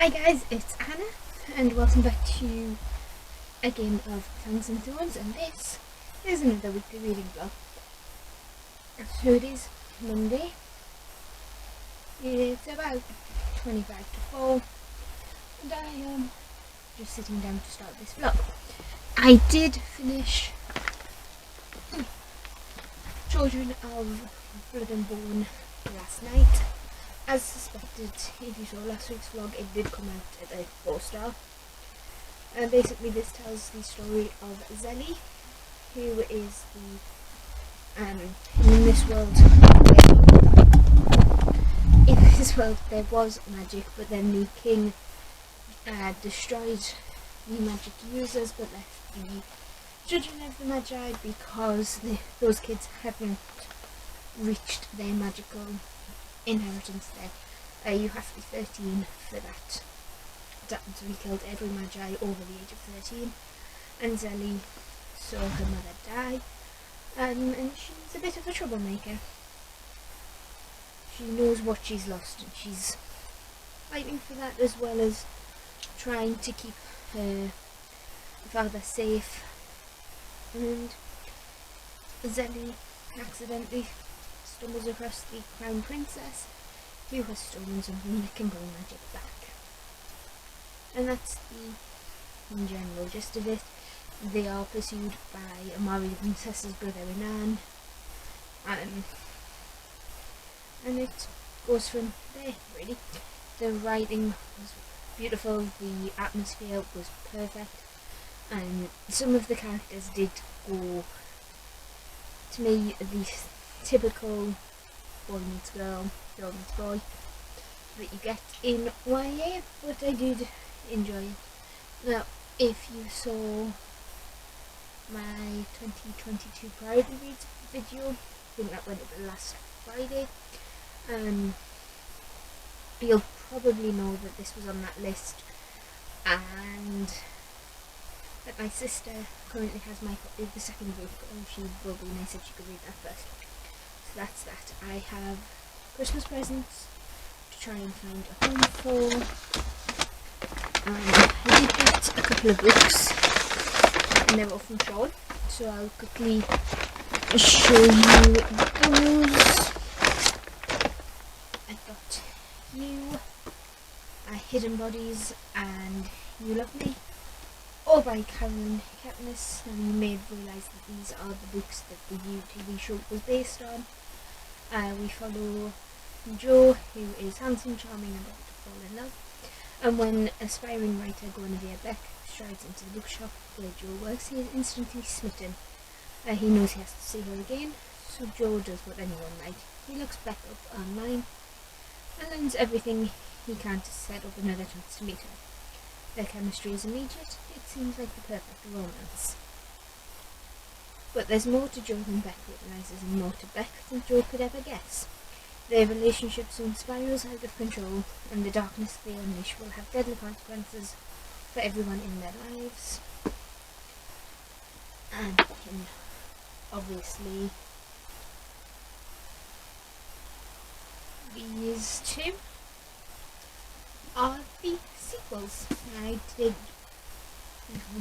Hi guys, it's Anna and welcome back to a game of Tongues and Thorns, and this is another weekly reading vlog. So it is Monday, it's about 25 to 4 and I am just sitting down to start this vlog. I did finish Children of Blood and Bone last night. As suspected, if you saw last week's vlog, it did come out at a 4-star. Basically this tells the story of Zelly, who is the, in this world there was magic, but then the king destroyed the magic users but left the children of the Magi because those kids haven't reached their magical inheritance there. You have to be 13 for that. So he killed every Magi over the age of 13, and Zelly saw her mother die, and she's a bit of a troublemaker. She knows what she's lost and she's fighting for that, as well as trying to keep her father safe. And Zelly accidentally stumbles across the Crown Princess, who has stolen something that can bring magic back. And that's the in general gist of it. They are pursued by Amari the Princess's brother Renan, and it goes from there really. The writing was beautiful, the atmosphere was perfect, and some of the characters did go, to me, the typical boy meets girl, girl meets boy that you get in YA, but I did enjoy it. Now, if you saw my 2022 priority reads video, I think that went up last Friday, you'll probably know that this was on that list, and that my sister currently has the second book, and she will be nice if she could read that first. So that's that. I have Christmas presents to try and find a home for. I did get a couple of books, and they're all from Sean, so I'll quickly show you those. I got You, Hidden Bodies, and You Love Me, all by Karen Katniss, and you may have realised that these are the books that the You TV show was based on. We follow Joe, who is handsome, charming, and about to fall in love, and when aspiring writer Guinevere Beck strides into the bookshop where Joe works, he is instantly smitten. He knows he has to see her again, so Joe does what anyone might. He looks Beck up online and learns everything he can to set up another chance to meet her. Their chemistry is immediate. It seems like the perfect romance. But there's more to Joe than Beck realises, and more to Beck than Joe could ever guess. Their relationship soon spirals out of control, and the darkness they unleash will have deadly consequences for everyone in their lives. And obviously these two are the sequels.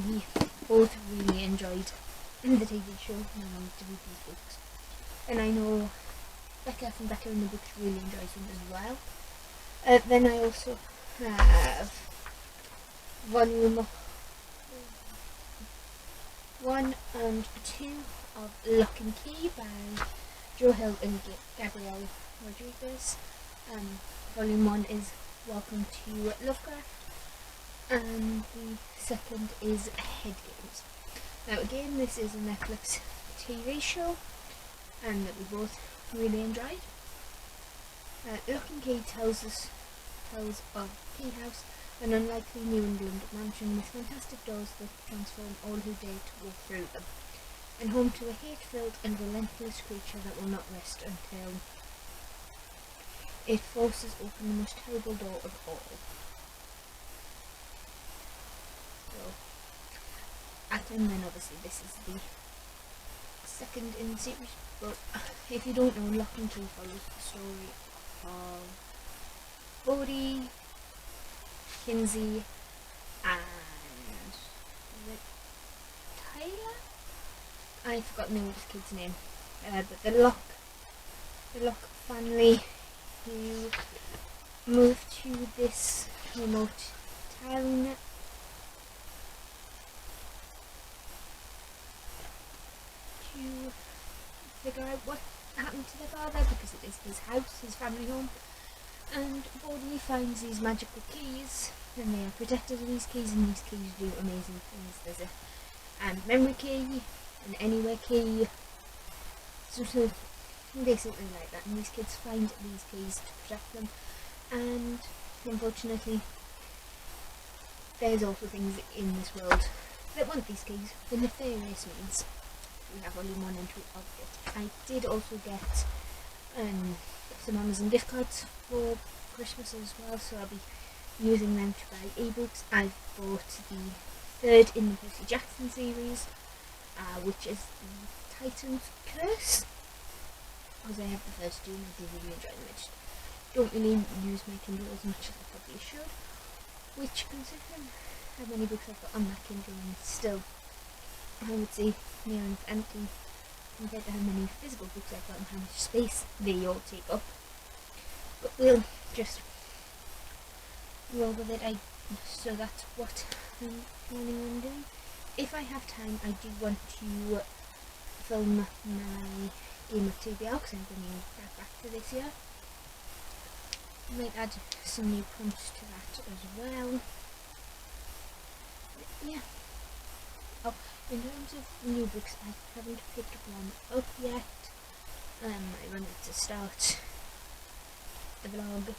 We both really enjoyed the TV show, and I wanted to read these books. And I know Becca from Becca in the Books really enjoys them as well. Then I also have volume 1 and 2 of Lock and Key by Joe Hill and Gabrielle Rodriguez. Volume 1 is Welcome to Lovecraft, and the second is Head Games. Now again, this is a Netflix TV show, and that we both really enjoyed. Lock and Key tells of Key House, an unlikely New England mansion with fantastic doors that transform all who dare to walk through them, and home to a hate-filled and relentless creature that will not rest until it forces open the most terrible door of all. And then obviously this is the second in the series, but if you don't know, Lock and Key follows the story of Bodhi, Kinsey and is it Tyler? I've forgotten the oldest kid's name. But the Locke family who moved to this remote town to figure out what happened to their father, because it is his house, his family home. And Bodhi finds these magical keys, and they are protected of these keys, and these keys do amazing things. There's a memory key, an anywhere key, sort of basically like that, and these kids find these keys to protect them. And unfortunately, there's also things in this world that want these keys for nefarious means. We have only 1 and 2 of it. I did also get some Amazon gift cards for Christmas as well, so I'll be using them to buy ebooks. I've bought the 3rd in the Percy Jackson series, which is the Titan's Curse, because I have the first 2 and I did really enjoy them. I just don't really use my Kindle as much as I probably should, which, considering how many books I've got on that Kindle, and it's still, I would say, near enough empty compared to how many physical books I've got and how much space they all take up. But we'll just roll with it. So that's what I'm planning on doing. If I have time, I do want to film my game of TBR, because I'm bringing that back for this year. I might add some new prompts to that as well. Yeah. Oh, in terms of new books, I haven't picked one up yet. I wanted to start the vlog,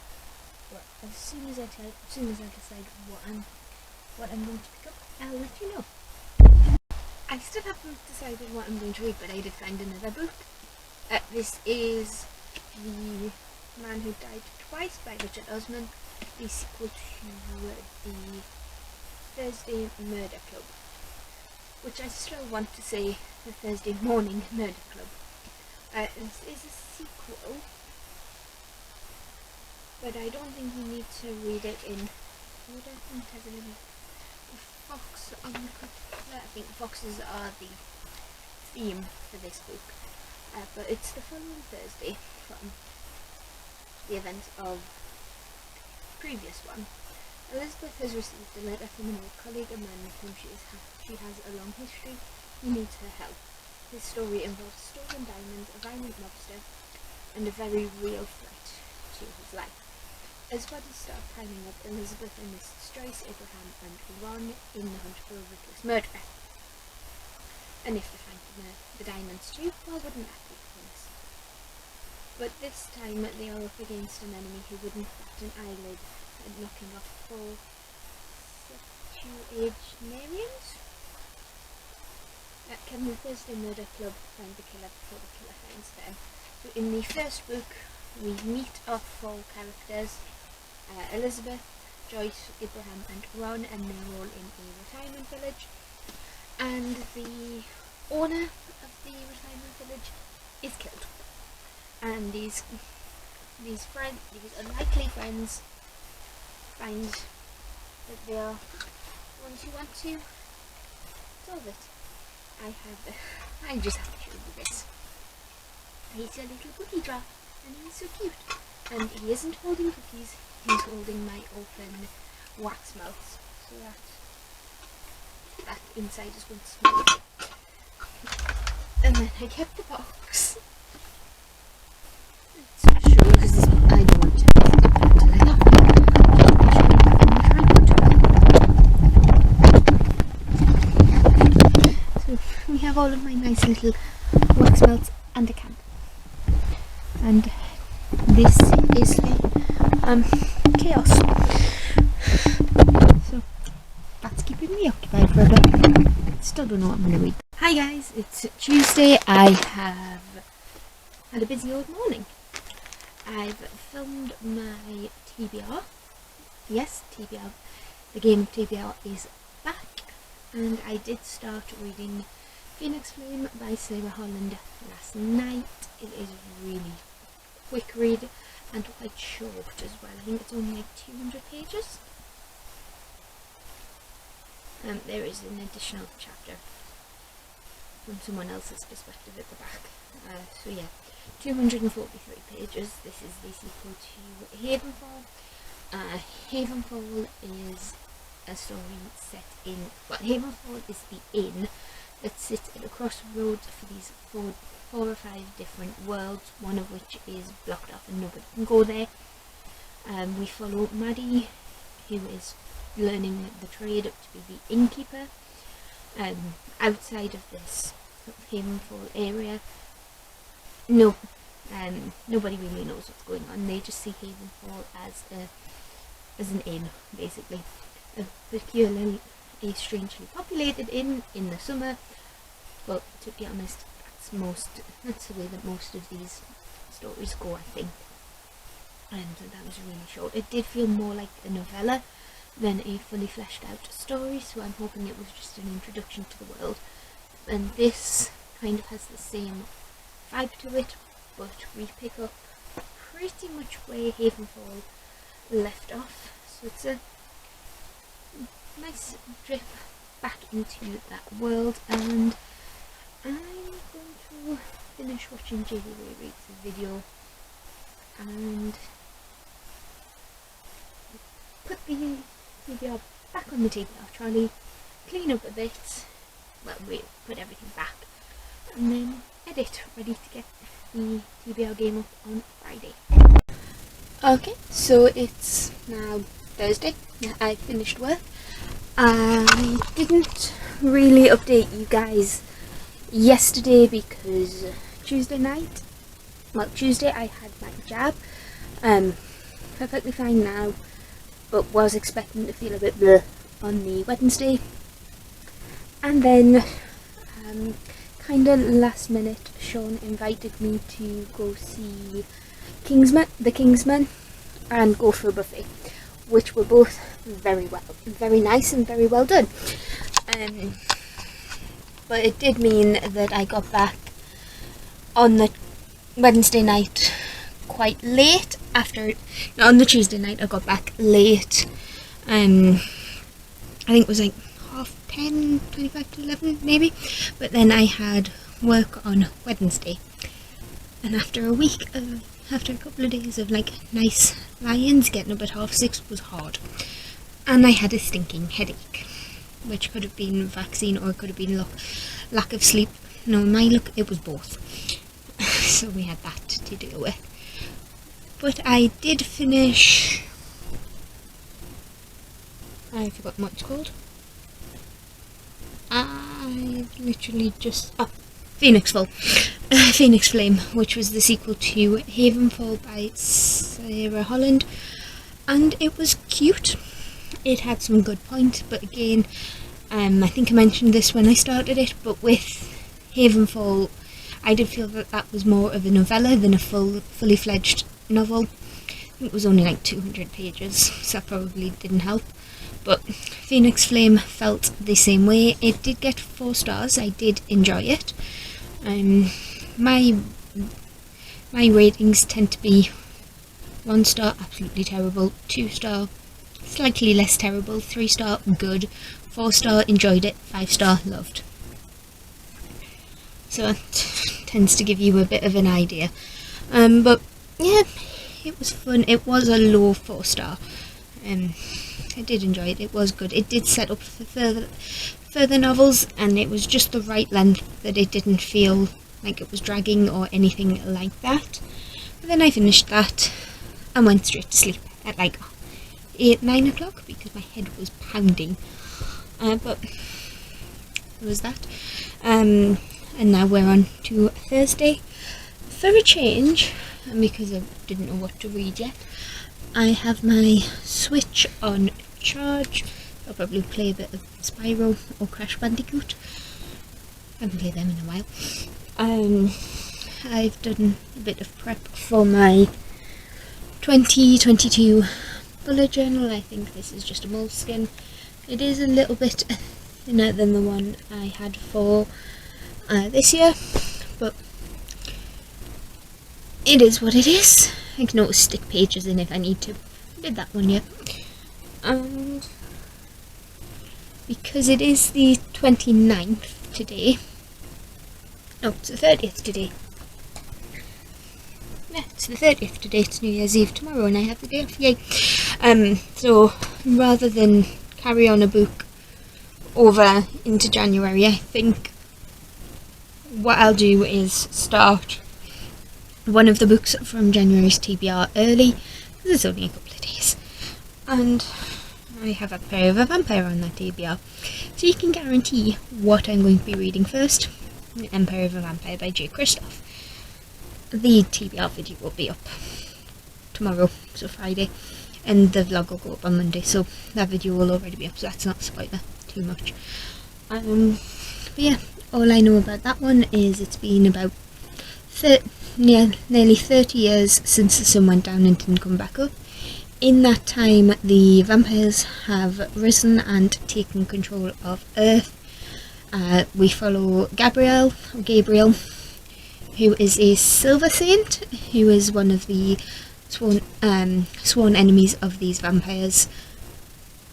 but as soon as I decide what I'm going to pick up, I'll let you know. I still haven't decided what I'm going to read, but I did find another book. This is The Man Who Died Twice by Richard Osman, the sequel to the Thursday Murder Club, which I still want to say the Thursday Morning Murder Club. This is a sequel, but I don't think you need to read it in order. I think it has a little fox on the cover. I think foxes are the theme for this book, but it's the following Thursday from the events of the previous one. Elizabeth has received a letter from an old colleague, a man with whom she has a long history. He needs her help. His story involves stolen diamonds, a violent mobster, and a very real threat to his life. As bodies start piling up, Elizabeth enlists Joyce, Abraham, and Ron in the hunt for a ruthless murderer. And if they find the diamonds too, well, wouldn't that be nice? But this time they are up against an enemy who wouldn't bat an eyelid at knocking off 4 septuagenarians. Can the Thursday Murder Club find the killer before the killer finds them? So in the first book, we meet our 4 characters, Elizabeth, Joyce, Abraham, and Ron, and they're all in a retirement village. And the owner of the retirement village is killed. And these unlikely friends find that they are the ones who want to solve it. I just have to show you this. He's a little cookie jar, and he's so cute. And he isn't holding cookies, he's holding my open wax melts, so that inside is going to smell good. And then I kept the box. Let's show you, because I don't want to until I have it. So we have all of my nice little wax melts and a candle. And this is the chaos. So that's keeping me occupied for a bit. Still don't know what I'm going to read. Hi guys, it's Tuesday. I have had a busy old morning. I've filmed my TBR. Yes, TBR. The game of TBR is back. And I did start reading Phoenix Flame by Sarah Holland last night. It is a really quick read and quite short as well. I think it's only like 200 pages. there is an additional chapter from someone else's perspective at the back. So yeah, 243 pages. This is the sequel to Havenfall. Havenfall is a story set in, well, Havenfall is the inn that sits at a crossroads for these four or five different worlds, one of which is blocked off and nobody can go there. We follow Maddie, who is learning the trade to be the innkeeper. Outside of this Havenfall area, nobody really knows what's going on. They just see Havenfall as an inn, basically. A peculiarly, strangely populated inn in the summer. But to be honest, that's the way that most of these stories go, I think. And that was really short. It did feel more like a novella than a fully fleshed out story, so I'm hoping it was just an introduction to the world. And this kind of has the same vibe to it, but we pick up pretty much where Havenfall left off. So it's a nice trip back into that world, and I'm going to finish watching JV reads the video and put the TBR back on the TBR trolley, clean up a bit, well, we put everything back, and then edit, ready to get the TBR game up on Friday. Okay, so it's now Thursday. I finished work. I didn't really update you guys yesterday because Tuesday I had my jab. Perfectly fine now, but was expecting to feel a bit bleh on the Wednesday. And then, kind of last minute, Sean invited me to go see the Kingsman and go for a buffet, which were both very nice and very well done. But it did mean that I got back on the Wednesday night quite late. On the Tuesday night I got back late. I think it was like 10:30, 25 to 11 maybe. But then I had work on Wednesday. And after a couple of days of like nice lie-ins, getting up at 6:30 was hard. And I had a stinking headache, which could have been vaccine or it could have been lack of sleep. No, it was both. So we had that to deal with. But I did finish, I forgot what it's called. I literally just, Phoenix Flame, which was the sequel to Havenfall by Sarah Holland, and it was cute. It had some good points, but again, I think I mentioned this when I started it, but with Havenfall, I did feel that was more of a novella than a fully fledged novel. I think it was only like 200 pages, so that probably didn't help. But Phoenix Flame felt the same way. It did get 4 stars. I did enjoy it. My ratings tend to be 1 star, absolutely terrible, 2 star, slightly less terrible, 3 star, good, 4 star, enjoyed it, 5 star, loved. So that tends to give you a bit of an idea. But yeah, it was fun. It was a low 4 star. I did enjoy it. It was good. It did set up for further novels, and it was just the right length that it didn't feel like it was dragging or anything like that. But then I finished that and went straight to sleep at like 9 o'clock because my head was pounding. But it was that. And now we're on to Thursday. For a change, and because I didn't know what to read yet, I have my Switch on charge. I'll probably play a bit of Spyro or Crash Bandicoot. I haven't played them in a while. I've done a bit of prep for my 2022 bullet journal. I think this is just a moleskin. It is a little bit thinner than the one I had for this year, but it is what it is. I can always stick pages in if I need to. I did that one yet. And because it is the 29th today. No, it's the 30th today. Yeah, it's the 30th today, it's New Year's Eve tomorrow and I have the day off, yay. So rather than carry on a book over into January, I think what I'll do is start one of the books from January's TBR early, because it's only a couple of days. And I have Empire of a Vampire on that TBR, so you can guarantee what I'm going to be reading first. Empire of a Vampire by J. Christoph. The TBR video will be up tomorrow, so Friday, and the vlog will go up on Monday, so that video will already be up, so that's not a spoiler too much. But yeah, all I know about that one is it's been about nearly 30 years since the sun went down and didn't come back up. In that time, the vampires have risen and taken control of Earth. We follow Gabriel, who is a silver saint, who is one of the sworn enemies of these vampires,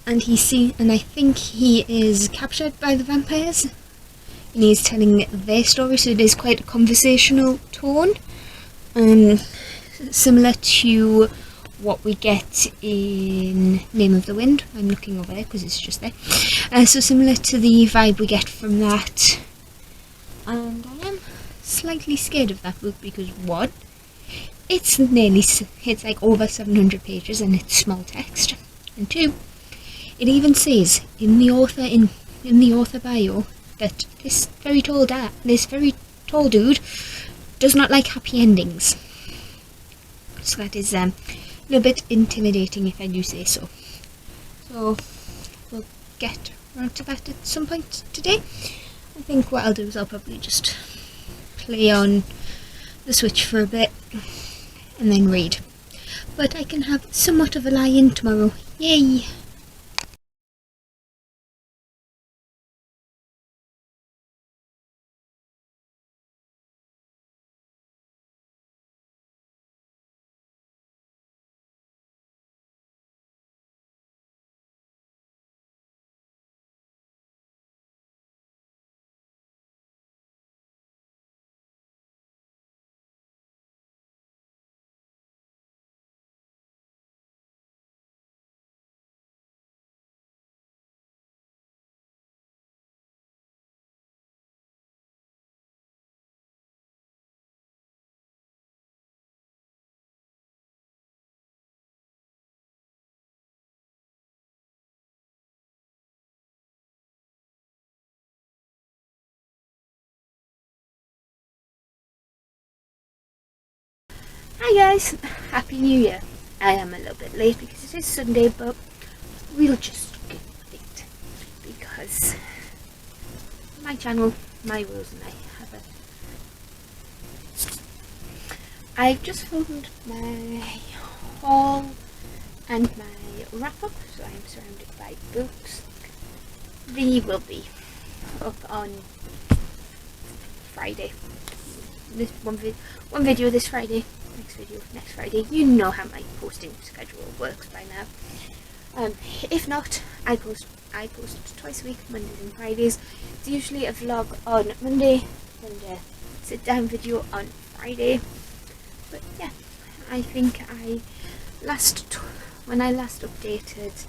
and I think he is captured by the vampires, and he's telling their story, so it is quite a conversational tone, similar to what we get in Name of the Wind. I'm looking over there because it's just there. So similar to the vibe we get from that, and I am slightly scared of that book because one, it's like over 700 pages and it's small text, and two, it even says in the author bio that this very tall dude does not like happy endings. So that is a little bit intimidating, if I do say so. So we'll get around to that at some point today. I think what I'll do is I'll probably just play on the Switch for a bit and then read. But I can have somewhat of a lie-in tomorrow. Yay! Hi guys, Happy New Year. I am a little bit late because it is Sunday, but we'll just get with it because my channel, my rules, and I have it. I've just filmed my haul and my wrap up, so I'm surrounded by books. They will be up on Friday. This one video this Friday. Next video next Friday. You know how my posting schedule works by now. If not, I post twice a week, Mondays and Fridays. It's usually a vlog on Monday and a sit down video on Friday. But yeah, I think when I last updated,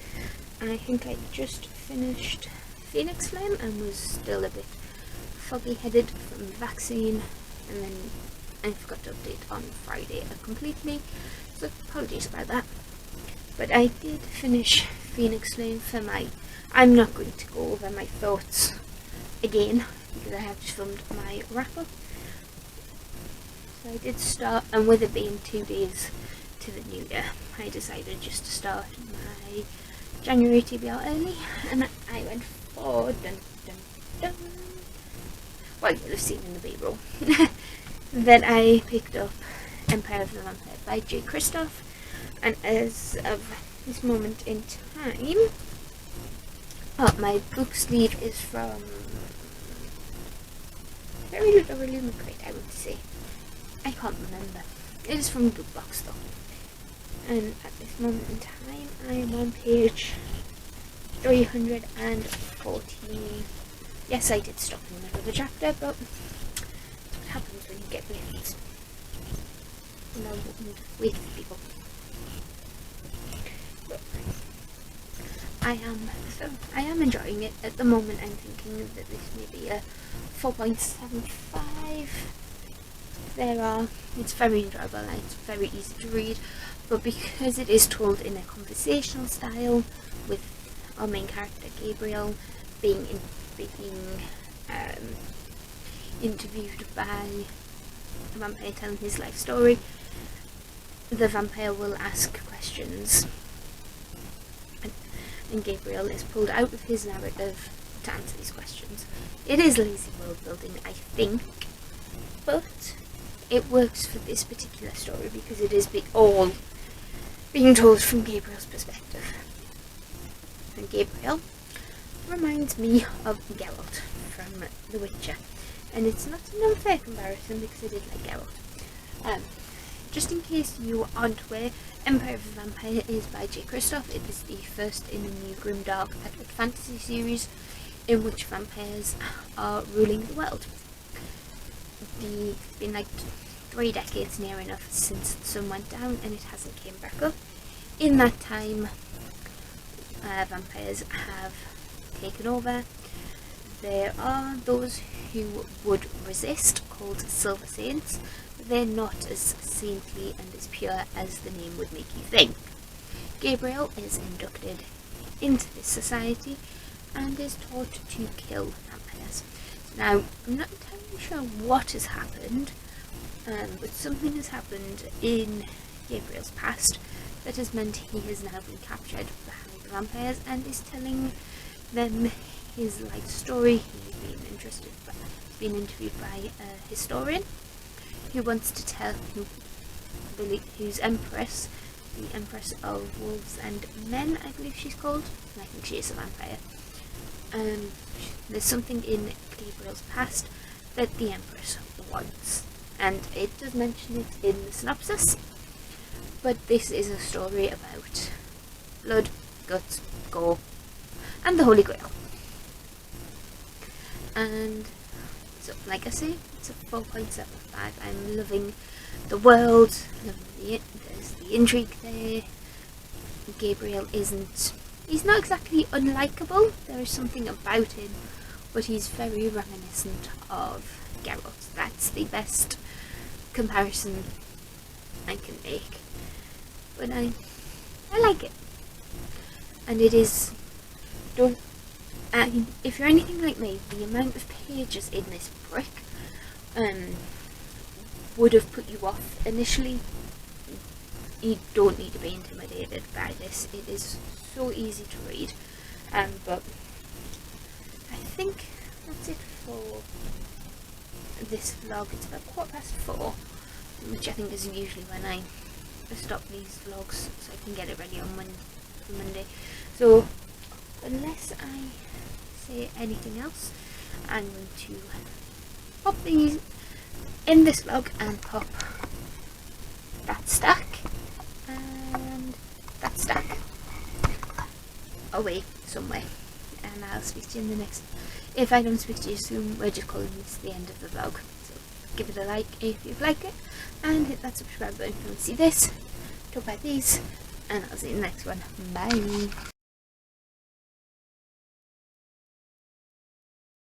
I think I just finished Phoenix Flame and was still a bit foggy headed from the vaccine, and then I forgot to update on Friday completely, so apologies about that. But I did finish Phoenix Flame for I'm not going to go over my thoughts again because I have just filmed my wrap up. So I did start, and with it being 2 days to the new year, I decided just to start my January TBR early, and I went for well, you'll have seen in the B-roll. That I picked up Empire of the Vampire by J. Christoph, and as of this moment in time, my book sleeve is from Very Little Reluma Crate, I would say. I can't remember. It is from Book Box though. And at this moment in time, I am on page 314. Yes, I did stop in the middle of the chapter, but that's what happens when you get with people. But I am enjoying it. At the moment I'm thinking that this may be a 4.75. It's very enjoyable and it's very easy to read, but because it is told in a conversational style, with our main character Gabriel being interviewed by a vampire telling his life story, the vampire will ask questions and Gabriel is pulled out of his narrative to answer these questions. It is lazy world building, I think, but it works for this particular story because it is all being told from Gabriel's perspective. And Gabriel reminds me of Geralt from The Witcher, and it's not an unfair comparison because I did like Geralt. Just in case you aren't aware, Empire of the Vampire is by J. Kristoff. It is the first in the new grimdark epic fantasy series in which vampires are ruling the world. It's been like 3 decades near enough since the sun went down and it hasn't came back up. In that time, vampires have taken over. There are those who would resist, called Silver Saints, but they're not as saintly and as pure as the name would make you think. Gabriel is inducted into this society and is taught to kill vampires. Now, I'm not entirely sure what has happened, but something has happened in Gabriel's past that has meant he has now been captured behind the vampires and is telling them his life story. He's been interviewed by a historian who wants to tell who's Empress, the Empress of Wolves and Men, I believe she's called, and I think she is a vampire. There's something in Gabriel's past that the Empress wants, and it does mention it in the synopsis, but this is a story about blood, guts, gore, and the Holy Grail. And so, like I say, it's a 4.75. I'm loving the world, there's the intrigue there. Gabriel he's not exactly unlikable, there is something about him, but he's very reminiscent of Geralt. That's the best comparison I can make. But I like it. And it is done. And if you're anything like me, the amount of pages in this brick would have put you off initially. You don't need to be intimidated by this. It is so easy to read. But I think that's it for this vlog. It's about 4:15, which I think is usually when I stop these vlogs so I can get it ready on Monday. So unless I say anything else, I'm going to pop these in this vlog and pop that stack and that stack away somewhere, and I'll speak to you in the next. If I don't speak to you soon, we're just calling this the end of the vlog. So give it a like if you like it, and hit that subscribe button if you want to see this, talk about these, and I'll see you in the next one. Bye.